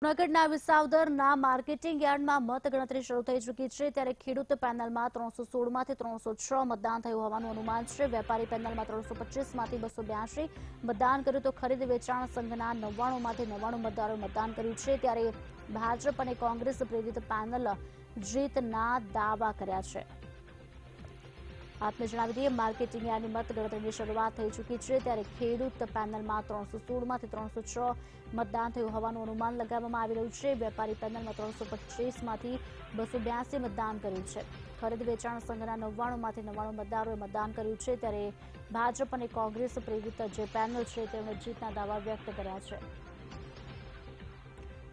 જૂનાગઢના વિસાવદરના માર્કેટિંગ યાર્ડમાં મતગણતરી શરૂ થઈ ચૂકી છે ત્યારે ખેડૂત પેનલમાં 316માંથી 306 મતદાન થયું હોવાનું અનુમાન છે। વેપારી પેનલમાં 325માંથી 282 મતદાન કર્યું તો ખરીદ વેચાણ સંઘના 99માંથી 99 મતદારોએ મતદાન કર્યું છે। ત્યારે ભાજપ અને કોંગ્રેસ પ્રેરિત પેનલ જીતના દાવા કર્યા છે। આપને જણાવી દઈએ માર્કેટિંગ યાર્ડની મતગણતરીની શરૂઆત થઈ ચૂકી છે ત્યારે ખેડૂત પેનલમાં 316માંથી 306 મતદાન થયું હોવાનું અનુમાન લગાવવામાં આવી રહ્યું છે। વેપારી પેનલમાં 325માંથી 282 મતદાન કર્યું છે। ખરીદ વેચાણ સંઘના 99માંથી 99 મતદારોએ મતદાન કર્યું છે ત્યારે ભાજપ અને કોંગ્રેસ પ્રેરિત જે પેનલ છે તેમણે જીતના દાવા વ્યક્ત કર્યા છે।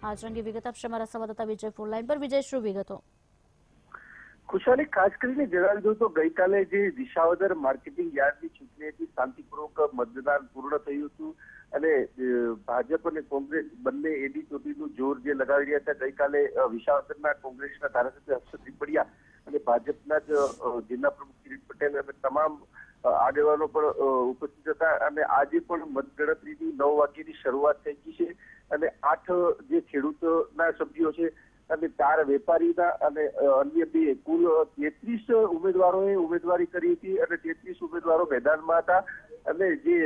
આ અંગે વિગત આપશે અમારા સંવાદદાતા વિજય ફોનલાઈન પર। વિજય, શું વિગતો? ખુશાલી, ખાસ કરીને જણાવી દઉં તો ગઈકાલે જે વિસાવદર માર્કેટિંગ યાર્ડની ચૂંટણી હતી શાંતિપૂર્વક મતદાન પૂર્ણ થયું હતું અને ભાજપ અને કોંગ્રેસ બંને એડી ચોટીનું જોર જે લગાવી રહ્યા હતા। ગઈકાલે વિસાવદરના કોંગ્રેસના ધારાસભ્ય હર્ષદ રીપડિયા અને ભાજપના જ જિલ્લા પ્રમુખ કિરીટ પટેલ અને તમામ આગેવાનો પણ ઉપસ્થિત હતા અને આજે પણ મતગણતરીની 9 વાગ્યાની શરૂઆત થઈ ગઈ છે અને 8 જે ખેડૂતોના સભ્યો છે અને 4 વેપારીના અને અન્ય 2 કુલ 33 ઉમેદવારોએ ઉમેદવારી કરી હતી અને 33 ઉમેદવારો મેદાનમાં હતા અને જે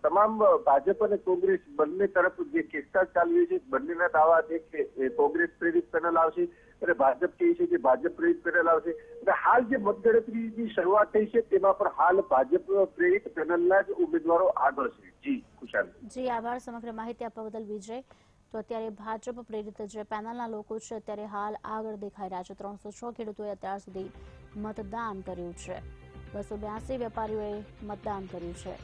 તમામ ભાજપ અને કોંગ્રેસ બંને તરફ જે ખેંચતાણ ચાલી રહી છે બંનેના દાવા છે કે કોંગ્રેસ પ્રેરિત પેનલ આવશે અને ભાજપ કહે છે કે ભાજપ પ્રેરિત પેનલ આવશે અને હાલ જે મતગણતરીની શરૂઆત થઈ છે તેમાં પણ હાલ ભાજપ પ્રેરિત પેનલના જ ઉમેદવારો આગળ છે। જી ખુશાલ। જી આભાર સમગ્ર માહિતી આપવા બદલ વિજય। તો અત્યારે ભાજપ પ્રેરિત જે પેનલના લોકો છે અત્યારે હાલ આગળ દેખાઈ રહ્યા છે। 306 ખેડૂતોએ અત્યાર સુધી મતદાન કર્યું છે, 282 વેપારીઓએ મતદાન કર્યું છે।